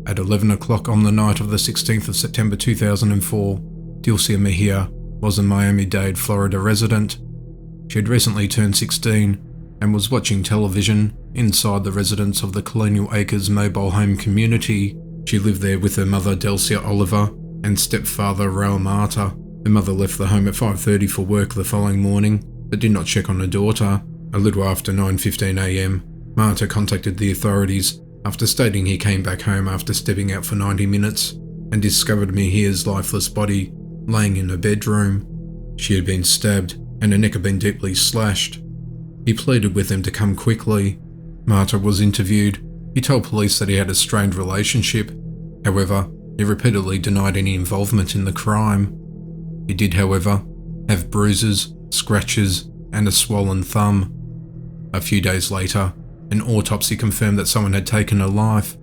At 11 o'clock on the night of the 16th of September 2004, Dilcia Mejia was a Miami-Dade, Florida resident. She had recently turned 16 and was watching television inside the residence of the Colonial Acres mobile home community. She lived there with her mother Dilcia Oliver and stepfather Raul Marta. Her mother left the home at 5:30 for work the following morning, but did not check on her daughter. A little after 9:15 a.m, Marta contacted the authorities after stating he came back home after stepping out for 90 minutes and discovered Mejia's lifeless body laying in her bedroom. She had been stabbed and her neck had been deeply slashed. He pleaded with them to come quickly. Marta was interviewed. He told police that he had a strained relationship. However, he repeatedly denied any involvement in the crime. He did, however, have bruises, scratches, and a swollen thumb. A few days later, an autopsy confirmed that someone had taken her life.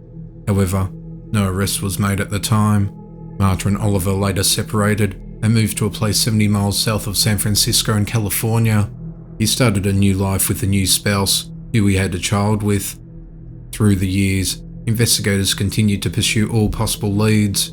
However, no arrest was made at the time. Marta and Oliver later separated and moved to a place 70 miles south of San Francisco in California. He started a new life with a new spouse, who he had a child with. Through the years, investigators continued to pursue all possible leads.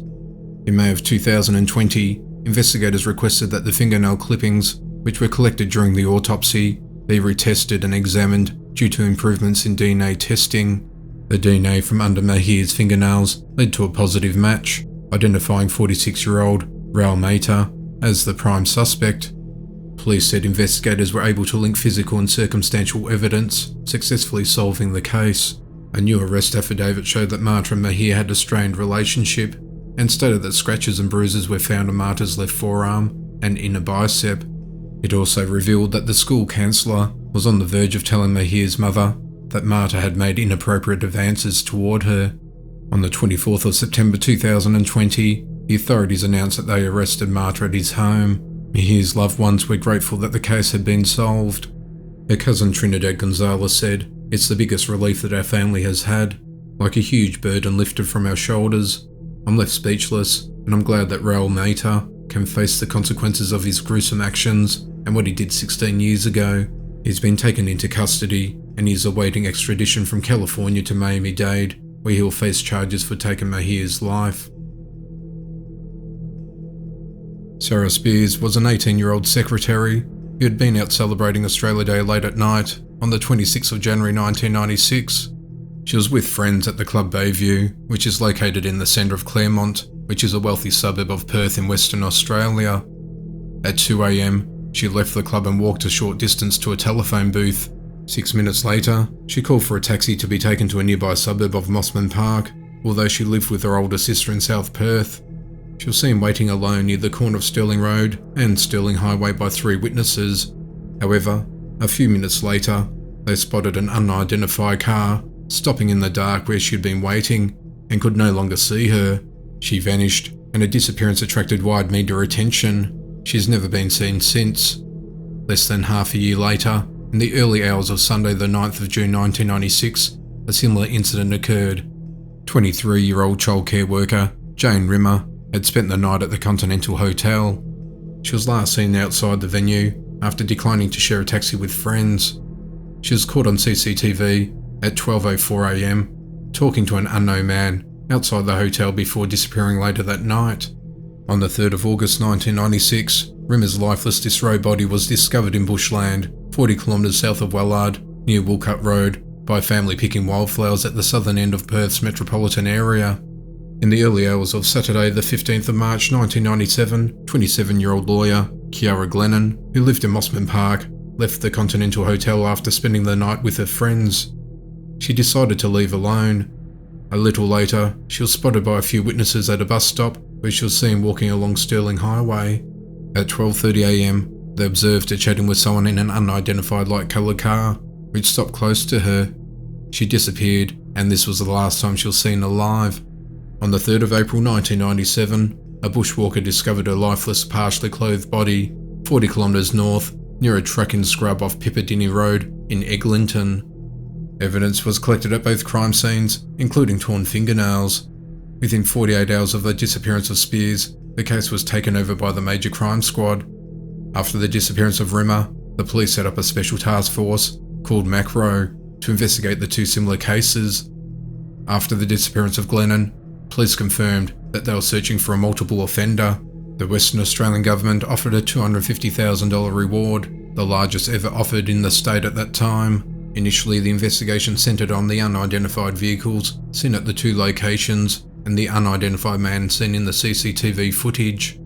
In May of 2020, investigators requested that the fingernail clippings, which were collected during the autopsy, be retested and examined due to improvements in DNA testing. The DNA from under Mejia's fingernails led to a positive match, identifying 46-year-old Raul Marta as the prime suspect. Police said investigators were able to link physical and circumstantial evidence, successfully solving the case. A new arrest affidavit showed that Marta and Mejia had a strained relationship and stated that scratches and bruises were found on Marta's left forearm and inner bicep. It also revealed that the school counsellor was on the verge of telling Mejia's mother that Marta had made inappropriate advances toward her. On the 24th of September 2020, the authorities announced that they arrested Marta at his home. Mejia's loved ones were grateful that the case had been solved. Her cousin Trinidad Gonzalez said, "It's the biggest relief that our family has had, like a huge burden lifted from our shoulders. I'm left speechless, and I'm glad that Raul Marta can face the consequences of his gruesome actions and what he did 16 years ago. He's been taken into custody, and he's awaiting extradition from California to Miami-Dade, where he'll face charges for taking Mejia's life." Sarah Spears was an 18-year-old secretary who had been out celebrating Australia Day late at night on the 26th of January 1996. She was with friends at the Club Bayview, which is located in the centre of Claremont, which is a wealthy suburb of Perth in Western Australia. At 2 a.m, she left the club and walked a short distance to a telephone booth. 6 minutes later, she called for a taxi to be taken to a nearby suburb of Mossman Park, although she lived with her older sister in South Perth. She was seen waiting alone near the corner of Stirling Road and Stirling Highway by 3 witnesses. However, a few minutes later, they spotted an unidentified car stopping in the dark where she had been waiting and could no longer see her. She vanished, and her disappearance attracted wide media attention. She has never been seen since. Less than half a year later, in the early hours of Sunday the 9th of June 1996, a similar incident occurred. 23-year-old childcare worker Jane Rimmer had spent the night at the Continental Hotel. She was last seen outside the venue after declining to share a taxi with friends. She was caught on CCTV at 12:04 a.m, talking to an unknown man outside the hotel before disappearing later that night. On the 3rd of August 1996, Rimmer's lifeless disrobed body was discovered in bushland, 40 kilometres south of Wellard, near Woolcut Road, by a family picking wildflowers at the southern end of Perth's metropolitan area. In the early hours of Saturday the 15th of March 1997, 27-year-old lawyer Kiara Glennon, who lived in Mossman Park, left the Continental Hotel after spending the night with her friends. She decided to leave alone. A little later, she was spotted by a few witnesses at a bus stop where she was seen walking along Stirling Highway. At 12:30 a.m, they observed her chatting with someone in an unidentified light-coloured car, which stopped close to her. She disappeared, and this was the last time she was seen alive. On the 3rd of April 1997, a bushwalker discovered her lifeless, partially clothed body 40 kilometres north, near a trucking scrub off Piccadilly Road in Eglinton. Evidence was collected at both crime scenes, including torn fingernails. Within 48 hours of the disappearance of Spears, the case was taken over by the Major Crime Squad. After the disappearance of Rimmer, The police set up a special task force called Macro to investigate the two similar cases. After the disappearance of Glennon, police confirmed that they were searching for a multiple offender. The Western Australian government offered a $250,000 reward, the largest ever offered in the state at that time. Initially, the investigation centred on the unidentified vehicles seen at the two locations and the unidentified man seen in the CCTV footage.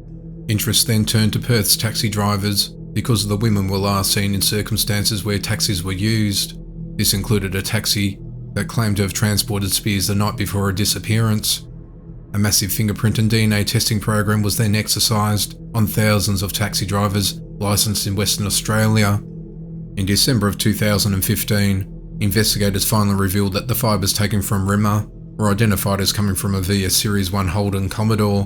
Interest then turned to Perth's taxi drivers because the women were last seen in circumstances where taxis were used. This included a taxi that claimed to have transported Spears the night before her disappearance. A massive fingerprint and DNA testing program was then exercised on thousands of taxi drivers licensed in Western Australia. In December of 2015, investigators finally revealed that the fibres taken from Rimmer were identified as coming from a VS Series 1 Holden Commodore,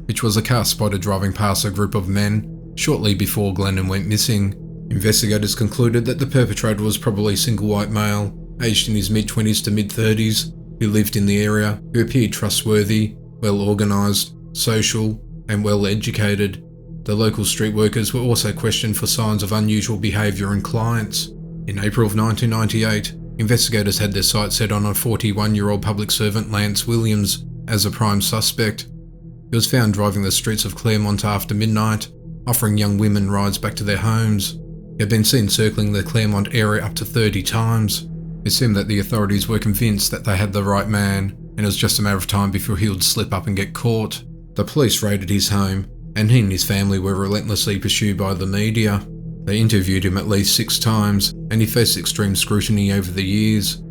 which was a car spotted driving past a group of men shortly before Glennon went missing. Investigators concluded that the perpetrator was probably a single white male, aged in his mid-20s to mid-30s, who lived in the area, who appeared trustworthy, well organised, social, and well educated. The local street workers were also questioned for signs of unusual behaviour in clients. In April of 1998, investigators had their sights set on a 41-year-old public servant Lance Williams as a prime suspect. He was found driving the streets of Claremont after midnight, offering young women rides back to their homes. He had been seen circling the Claremont area up to 30 times. It seemed that the authorities were convinced that they had the right man, and it was just a matter of time before he would slip up and get caught. The police raided his home, and he and his family were relentlessly pursued by the media. They interviewed him at least 6 times, and he faced extreme scrutiny over the years.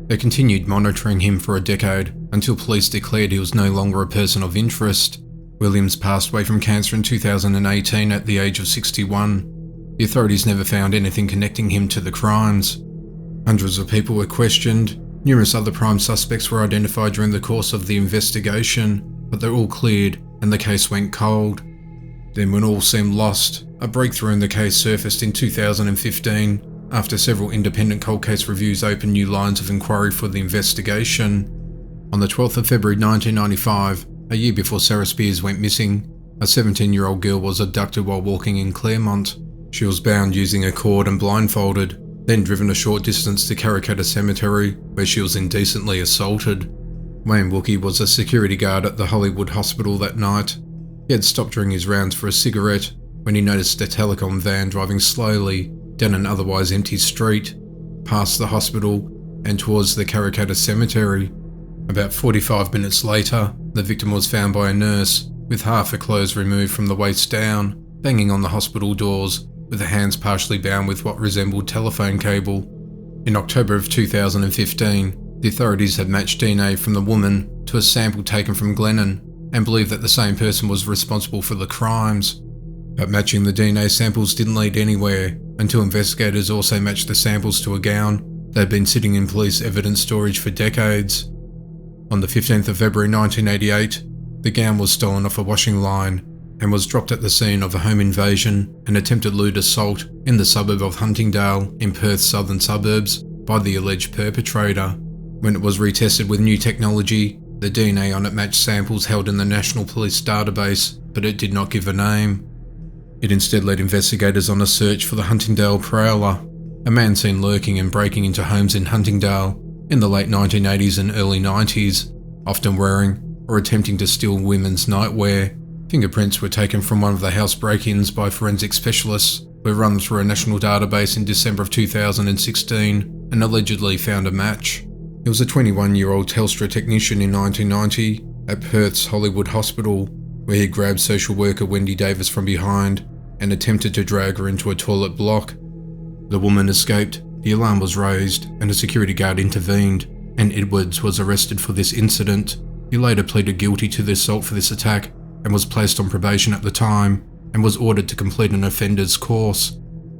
They continued monitoring him for a decade until police declared he was no longer a person of interest. Williams passed away from cancer in 2018 at the age of 61. The authorities never found anything connecting him to the crimes. Hundreds of people were questioned. Numerous other prime suspects were identified during the course of the investigation, but they were all cleared and the case went cold. Then, when all seemed lost, a breakthrough in the case surfaced in 2015 after several independent cold case reviews opened new lines of inquiry for the investigation. On the 12th of February 1995, a year before Sarah Spears went missing, a 17-year-old girl was abducted while walking in Claremont. She was bound using a cord and blindfolded, then driven a short distance to Karrakatta Cemetery, where she was indecently assaulted. Wayne Wookey was a security guard at the Hollywood Hospital that night. He had stopped during his rounds for a cigarette when he noticed a telecom van driving slowly down an otherwise empty street, past the hospital and towards the Karrakatta Cemetery. About 45 minutes later, the victim was found by a nurse with half her clothes removed from the waist down, banging on the hospital doors with her hands partially bound with what resembled telephone cable. In October of 2015, the authorities had matched DNA from the woman to a sample taken from Glennon and believed that the same person was responsible for the crimes. But matching the DNA samples didn't lead anywhere until investigators also matched the samples to a gown that had been sitting in police evidence storage for decades. On the 15th of February 1988, the gown was stolen off a washing line and was dropped at the scene of a home invasion and attempted lewd assault in the suburb of Huntingdale in Perth's southern suburbs by the alleged perpetrator. When it was retested with new technology, the DNA on it matched samples held in the National Police database, but it did not give a name. It instead led investigators on a search for the Huntingdale Prowler, a man seen lurking and breaking into homes in Huntingdale in the late 1980s and early 90s, often wearing or attempting to steal women's nightwear. Fingerprints were taken from one of the house break-ins by forensic specialists, were run through a national database in December of 2016 and allegedly found a match. He was a 21-year-old Telstra technician in 1990 at Perth's Hollywood Hospital, where he grabbed social worker Wendy Davis from behind and attempted to drag her into a toilet block. The woman escaped, the alarm was raised, and a security guard intervened, and Edwards was arrested for this incident. He later pleaded guilty to the assault for this attack and was placed on probation at the time and was ordered to complete an offender's course.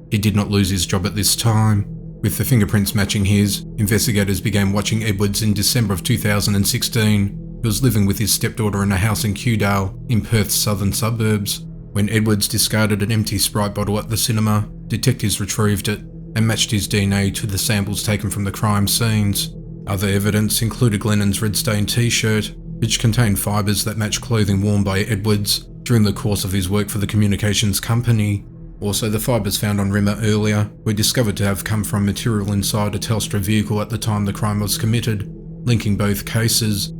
He did not lose his job at this time. With the fingerprints matching his, investigators began watching Edwards in December of 2016. He was living with his stepdaughter in a house in Kewdale in Perth's southern suburbs. When Edwards discarded an empty Sprite bottle at the cinema, detectives retrieved it and matched his DNA to the samples taken from the crime scenes. Other evidence included Glennon's red-stained t-shirt, which contained fibres that matched clothing worn by Edwards during the course of his work for the communications company. Also, the fibres found on Rimmer earlier were discovered to have come from material inside a Telstra vehicle at the time the crime was committed, linking both cases.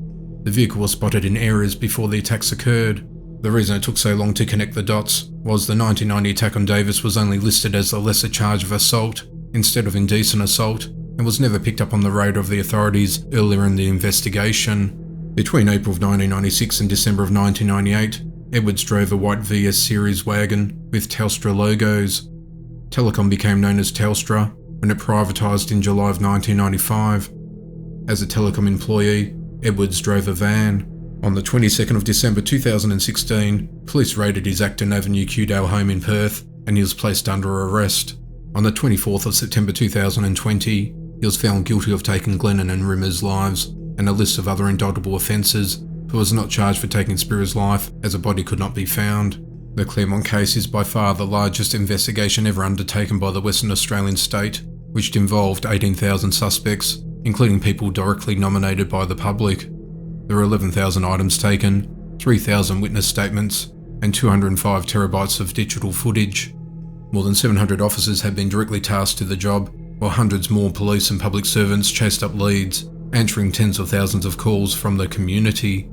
The vehicle was spotted in areas before the attacks occurred. The reason it took so long to connect the dots was the 1990 attack on Davis was only listed as a lesser charge of assault instead of indecent assault, and was never picked up on the radar of the authorities earlier in the investigation. Between April of 1996 and December of 1998, Edwards drove a white VS series wagon with Telstra logos. Telecom became known as Telstra when it privatised in July of 1995. As a Telecom employee, Edwards drove a van. On the 22nd of December 2016, police raided his Acton Avenue Kewdale home in Perth and he was placed under arrest. On the 24th of September 2020, he was found guilty of taking Glennon and Rimmer's lives and a list of other indictable offences, but was not charged for taking Spira's life as a body could not be found. The Claremont case is by far the largest investigation ever undertaken by the Western Australian state, which involved 18,000 suspects, including people directly nominated by the public. There were 11,000 items taken, 3,000 witness statements, and 205 terabytes of digital footage. More than 700 officers had been directly tasked to the job, while hundreds more police and public servants chased up leads, answering tens of thousands of calls from the community.